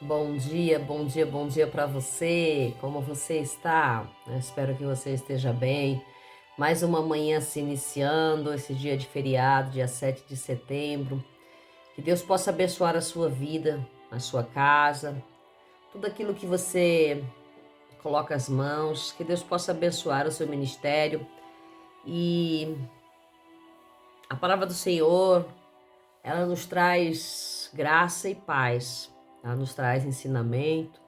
Bom dia, bom dia, bom dia para você. Como você está? Eu espero que você esteja bem. Mais uma manhã se iniciando, esse dia de feriado, dia 7 de setembro. Que Deus possa abençoar a sua vida, a sua casa, tudo aquilo que você coloca as mãos. Que Deus possa abençoar o seu ministério. E a palavra do Senhor, ela nos traz graça e paz. Ela nos traz ensinamento.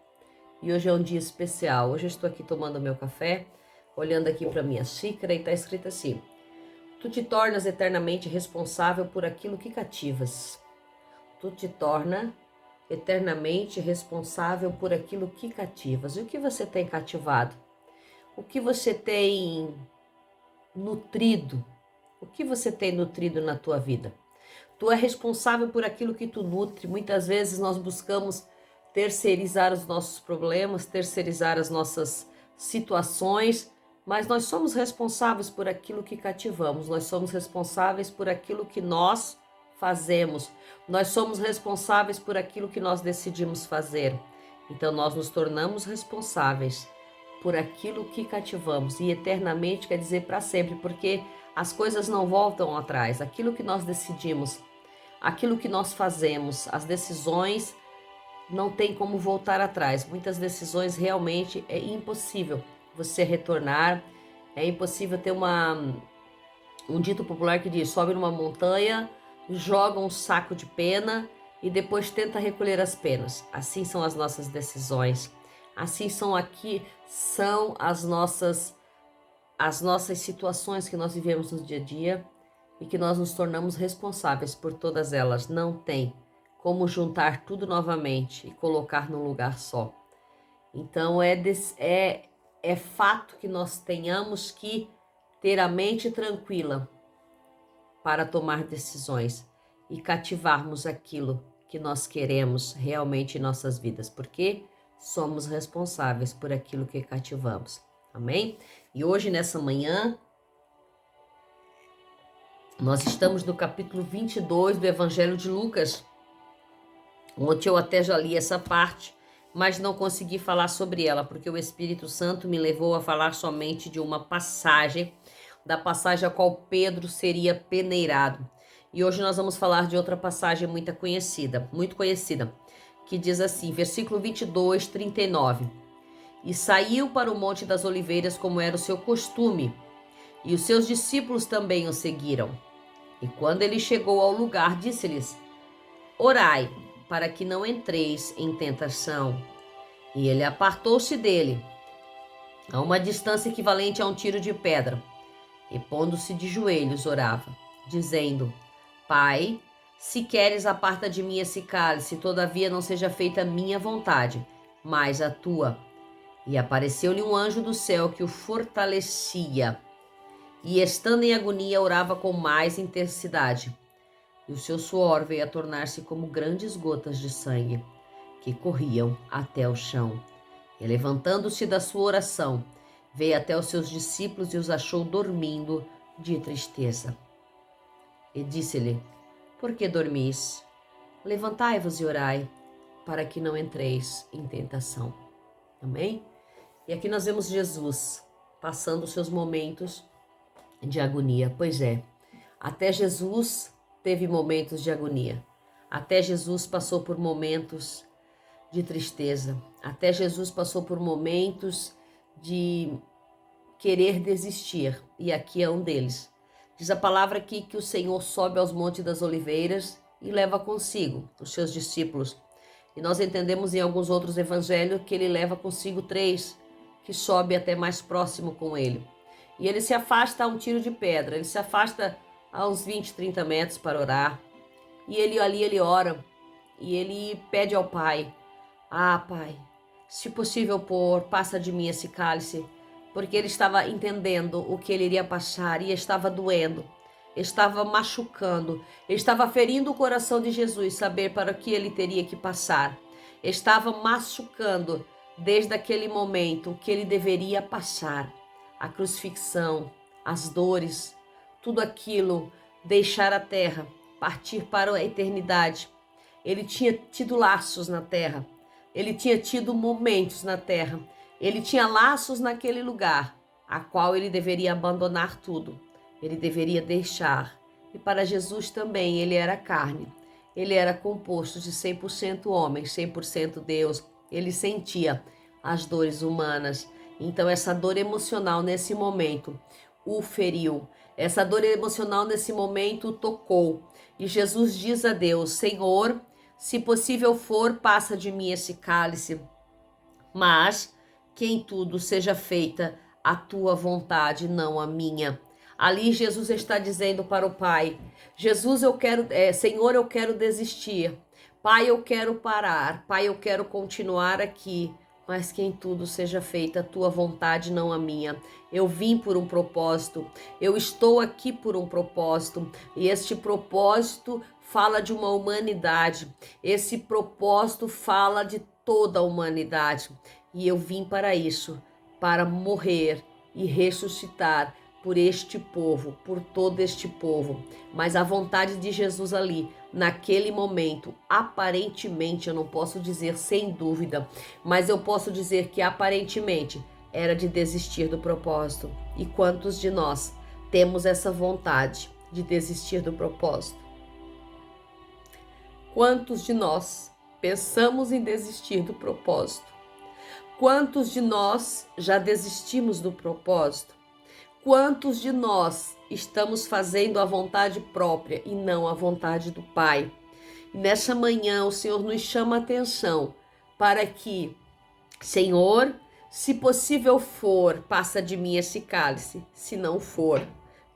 E hoje é um dia especial. Hoje eu estou aqui tomando meu café, olhando aqui para minha xícara e está escrito assim: Tu te tornas eternamente responsável por aquilo que cativas. Tu te torna eternamente responsável por aquilo que cativas. E o que você tem cativado? O que você tem nutrido? O que você tem nutrido na tua vida? Tu é responsável por aquilo que tu nutre. Muitas vezes nós buscamos terceirizar os nossos problemas, terceirizar as nossas situações, mas nós somos responsáveis por aquilo que cativamos, nós somos responsáveis por aquilo que nós fazemos, nós somos responsáveis por aquilo que nós decidimos fazer. Então nós nos tornamos responsáveis por aquilo que cativamos, e eternamente quer dizer para sempre, porque as coisas não voltam atrás. Aquilo que nós decidimos, aquilo que nós fazemos, as decisões não tem como voltar atrás. Muitas decisões realmente é impossível você retornar. É impossível ter um dito popular que diz: sobe numa montanha, joga um saco de pena e depois tenta recolher as penas. Assim são as nossas decisões. Assim são as nossas situações que nós vivemos no dia a dia e que nós nos tornamos responsáveis por todas elas. Não tem como juntar tudo novamente e colocar num lugar só. Então é fato que nós tenhamos que ter a mente tranquila para tomar decisões e cativarmos aquilo que nós queremos realmente em nossas vidas, porque somos responsáveis por aquilo que cativamos. Amém? E hoje, nessa manhã, nós estamos no capítulo 22 do Evangelho de Lucas. Ontem eu até já li essa parte, mas não consegui falar sobre ela, porque o Espírito Santo me levou a falar somente de uma passagem, da passagem a qual Pedro seria peneirado. E hoje nós vamos falar de outra passagem muito conhecida, que diz assim, versículo 22, 39. E saiu para o Monte das Oliveiras, como era o seu costume, e os seus discípulos também o seguiram. E quando ele chegou ao lugar, disse-lhes: Orai, para que não entreis em tentação. E ele apartou-se dele, a uma distância equivalente a um tiro de pedra, e pondo-se de joelhos, orava, dizendo: Pai, se queres, aparta de mim esse cálice, todavia não seja feita a minha vontade, mas a tua. E apareceu-lhe um anjo do céu que o fortalecia, e estando em agonia, orava com mais intensidade. E o seu suor veio a tornar-se como grandes gotas de sangue, que corriam até o chão. E levantando-se da sua oração, veio até os seus discípulos e os achou dormindo de tristeza. E disse-lhe: Por que dormis? Levantai-vos e orai, para que não entreis em tentação. Amém? E aqui nós vemos Jesus passando os seus momentos de agonia. Pois é, até Jesus teve momentos de agonia. Até Jesus passou por momentos de tristeza. Até Jesus passou por momentos de querer desistir. E aqui é um deles. Diz a palavra aqui que o Senhor sobe aos montes das oliveiras e leva consigo os seus discípulos. E nós entendemos em alguns outros evangelhos que ele leva consigo 3, que sobe até mais próximo com ele. E ele se afasta a um tiro de pedra, ele se afasta a uns 20, 30 metros para orar. E ele ora, e ele pede ao Pai: Pai, se possível passa de mim esse cálice, porque ele estava entendendo o que ele iria passar e estava doendo, estava machucando, estava ferindo o coração de Jesus, saber para o que ele teria que passar. Estava machucando desde aquele momento o que ele deveria passar, a crucifixão, as dores, tudo aquilo, deixar a terra, partir para a eternidade. Ele tinha tido laços na terra, Ele tinha tido momentos na terra. Ele tinha laços naquele lugar, a qual ele deveria abandonar tudo. Ele deveria deixar. E para Jesus também, ele era carne. Ele era composto de 100% homem, 100% Deus. Ele sentia as dores humanas. Então essa dor emocional nesse momento o feriu. Essa dor emocional nesse momento o tocou. E Jesus diz a Deus: Senhor, se possível for, passa de mim esse cálice, mas que em tudo seja feita a tua vontade, não a minha. Ali Jesus está dizendo para o Pai: Jesus, Senhor, eu quero desistir. Pai, eu quero parar. Pai, eu quero continuar aqui, mas que em tudo seja feita a tua vontade, não a minha. Eu vim por um propósito, eu estou aqui por um propósito, e este propósito fala de uma humanidade, esse propósito fala de toda a humanidade, e eu vim para isso, para morrer e ressuscitar por este povo, por todo este povo. Mas a vontade de Jesus ali, naquele momento, aparentemente, eu não posso dizer sem dúvida, mas eu posso dizer que aparentemente era de desistir do propósito. E quantos de nós temos essa vontade de desistir do propósito? Quantos de nós pensamos em desistir do propósito? Quantos de nós já desistimos do propósito? Quantos de nós estamos fazendo a vontade própria e não a vontade do Pai? E nessa manhã o Senhor nos chama a atenção para que, Senhor, se possível for, passa de mim esse cálice. Se não for,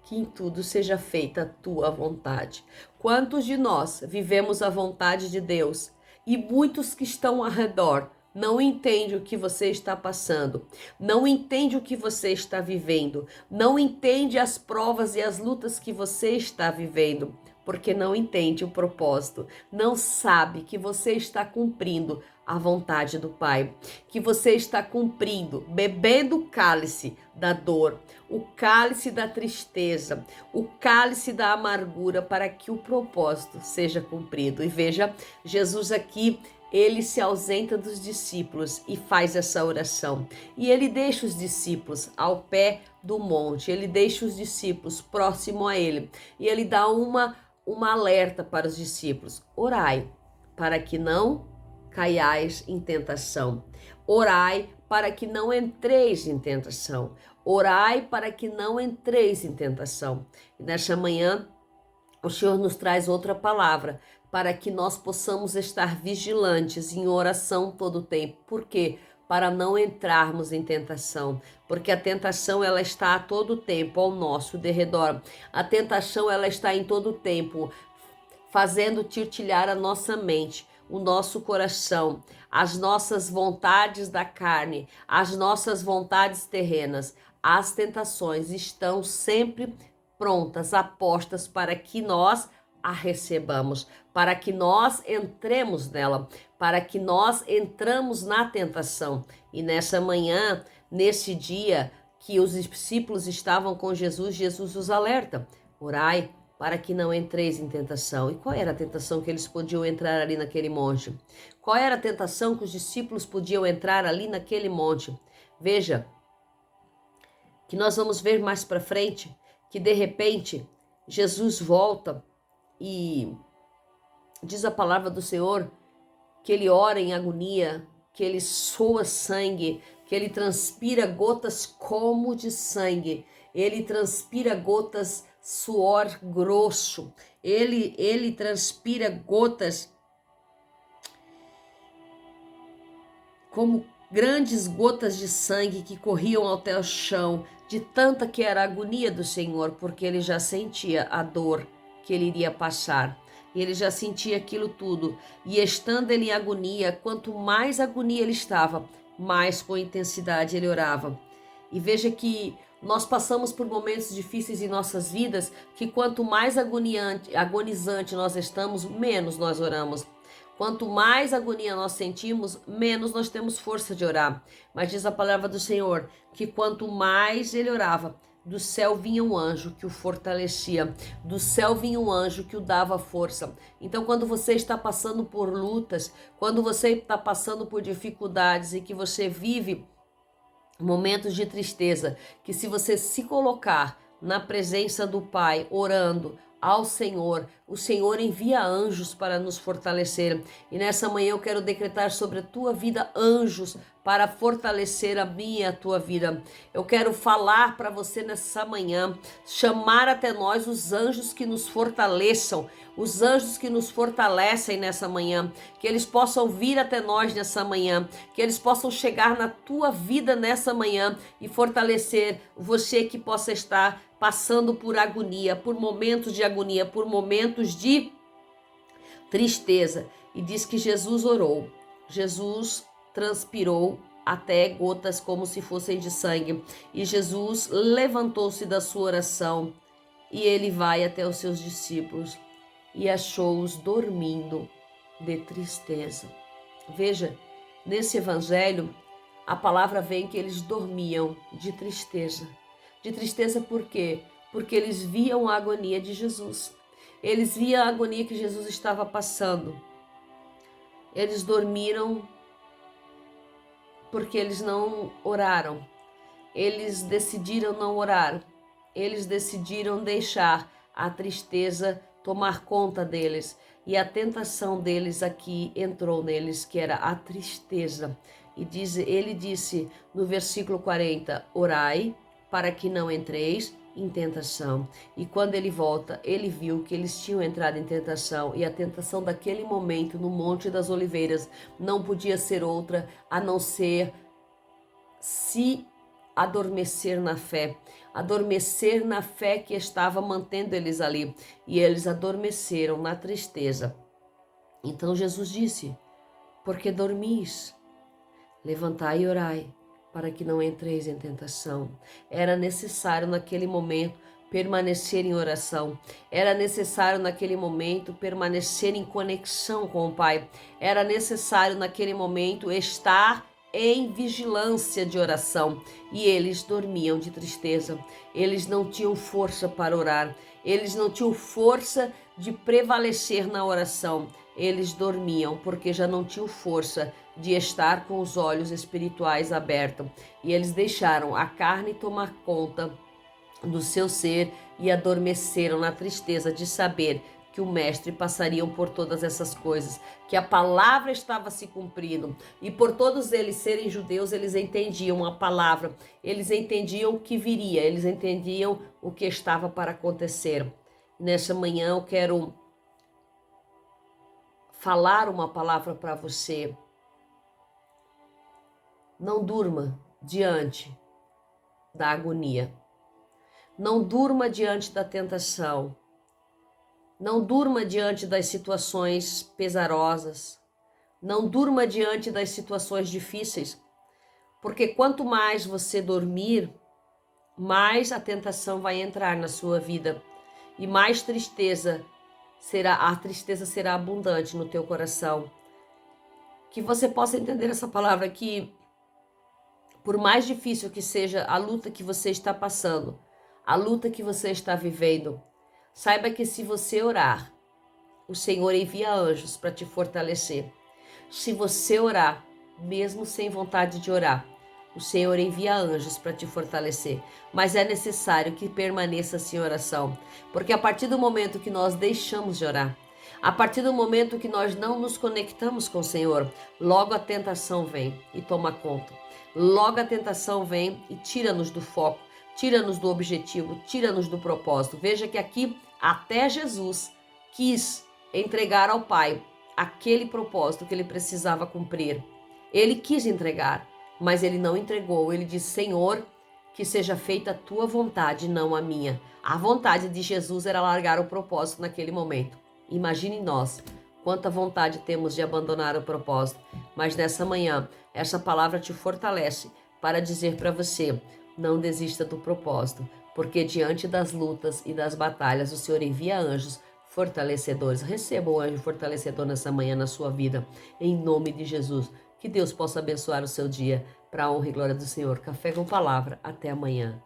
que em tudo seja feita a tua vontade. Quantos de nós vivemos a vontade de Deus e muitos que estão ao redor não entende o que você está passando, não entende o que você está vivendo, não entende as provas e as lutas que você está vivendo, porque não entende o propósito, não sabe que você está cumprindo a vontade do Pai, que você está cumprindo, bebendo o cálice da dor, o cálice da tristeza, o cálice da amargura, para que o propósito seja cumprido. E veja, Jesus aqui, ele se ausenta dos discípulos e faz essa oração. E ele deixa os discípulos ao pé do monte, ele deixa os discípulos próximo a ele. E ele dá uma alerta para os discípulos: orai para que não caiais em tentação. Orai para que não entreis em tentação. Orai para que não entreis em tentação. E nesta manhã, o Senhor nos traz outra palavra, para que nós possamos estar vigilantes em oração todo o tempo. Por quê? Para não entrarmos em tentação, porque a tentação ela está a todo tempo ao nosso derredor. A tentação ela está em todo o tempo, fazendo titilhar a nossa mente, o nosso coração, as nossas vontades da carne, as nossas vontades terrenas. As tentações estão sempre prontas, apostas para que nós a recebamos, para que nós entremos nela, para que nós entramos na tentação. E nessa manhã, nesse dia que os discípulos estavam com Jesus, Jesus os alerta: orai para que não entreis em tentação. E qual era a tentação que eles podiam entrar ali naquele monte? Qual era a tentação que os discípulos podiam entrar ali naquele monte? Veja, que nós vamos ver mais para frente, que de repente Jesus volta e diz a palavra do Senhor que ele ora em agonia, que ele soa sangue, que ele transpira gotas como de sangue, ele transpira gotas, suor grosso, ele transpira gotas como grandes gotas de sangue que corriam até o chão, de tanta que era a agonia do Senhor, porque ele já sentia a dor que ele iria passar. Ele já sentia aquilo tudo. E estando ele em agonia, quanto mais agonia ele estava, mais com intensidade ele orava. E veja que nós passamos por momentos difíceis em nossas vidas, que quanto mais agonizante nós estamos, menos nós oramos. Quanto mais agonia nós sentimos, menos nós temos força de orar. Mas diz a palavra do Senhor que quanto mais ele orava, do céu vinha um anjo que o fortalecia, do céu vinha um anjo que o dava força. Então, quando você está passando por lutas, quando você está passando por dificuldades e que você vive momentos de tristeza, que se você se colocar na presença do Pai, orando ao Senhor, o Senhor envia anjos para nos fortalecer. E nessa manhã eu quero decretar sobre a tua vida anjos para fortalecer a minha e a tua vida. Eu quero falar para você nessa manhã, chamar até nós os anjos que nos fortaleçam, os anjos que nos fortalecem nessa manhã, que eles possam vir até nós nessa manhã, que eles possam chegar na tua vida nessa manhã e fortalecer você que possa estar passando por agonia, por momentos de agonia, por momentos de tristeza. E diz que Jesus orou, Jesus transpirou até gotas como se fossem de sangue, e Jesus levantou-se da sua oração e ele vai até os seus discípulos e achou-os dormindo de tristeza. Veja, nesse evangelho, a palavra vem que eles dormiam de tristeza. De tristeza por quê? Porque eles viam a agonia de Jesus. Eles viam a agonia que Jesus estava passando. Eles dormiram porque eles não oraram. Eles decidiram não orar. Eles decidiram deixar a tristeza tomar conta deles. E a tentação deles aqui entrou neles, que era a tristeza. E ele disse no versículo 40, orai para que não entreis em tentação. E quando ele volta, ele viu que eles tinham entrado em tentação. E a tentação daquele momento no Monte das Oliveiras não podia ser outra a não ser se adormecer na fé. Adormecer na fé que estava mantendo eles ali. E eles adormeceram na tristeza. Então Jesus disse, porque dormis? Levantai e orai, para que não entreis em tentação. Era necessário naquele momento permanecer em oração. Era necessário naquele momento permanecer em conexão com o Pai. Era necessário naquele momento estar em vigilância de oração. E eles dormiam de tristeza. Eles não tinham força para orar. Eles não tinham força de prevalecer na oração. Eles dormiam porque já não tinham força de estar com os olhos espirituais abertos. E eles deixaram a carne tomar conta do seu ser e adormeceram na tristeza de saber que o mestre passariam por todas essas coisas, que a palavra estava se cumprindo. E por todos eles serem judeus, eles entendiam a palavra, eles entendiam o que viria, eles entendiam o que estava para acontecer. Nessa manhã eu quero falar uma palavra para você. Não durma diante da agonia. Não durma diante da tentação. Não durma diante das situações pesarosas. Não durma diante das situações difíceis. Porque quanto mais você dormir, mais a tentação vai entrar na sua vida. E mais a tristeza será abundante no teu coração. Que você possa entender essa palavra que, por mais difícil que seja a luta que você está passando, a luta que você está vivendo, saiba que se você orar, o Senhor envia anjos para te fortalecer. Se você orar, mesmo sem vontade de orar, o Senhor envia anjos para te fortalecer. Mas é necessário que permaneça em oração. Porque a partir do momento que nós deixamos de orar, a partir do momento que nós não nos conectamos com o Senhor, logo a tentação vem e toma conta. Logo a tentação vem e tira-nos do foco, tira-nos do objetivo, tira-nos do propósito. Veja que aqui até Jesus quis entregar ao Pai aquele propósito que ele precisava cumprir. Ele quis entregar, mas ele não entregou. Ele disse, Senhor, que seja feita a tua vontade, não a minha. A vontade de Jesus era largar o propósito naquele momento. Imagine nós, quanta vontade temos de abandonar o propósito. Mas nessa manhã, essa palavra te fortalece para dizer para você, não desista do propósito, porque diante das lutas e das batalhas, o Senhor envia anjos fortalecedores. Receba o anjo fortalecedor nessa manhã na sua vida, em nome de Jesus. Que Deus possa abençoar o seu dia, para a honra e glória do Senhor. Café com Palavra. Até amanhã.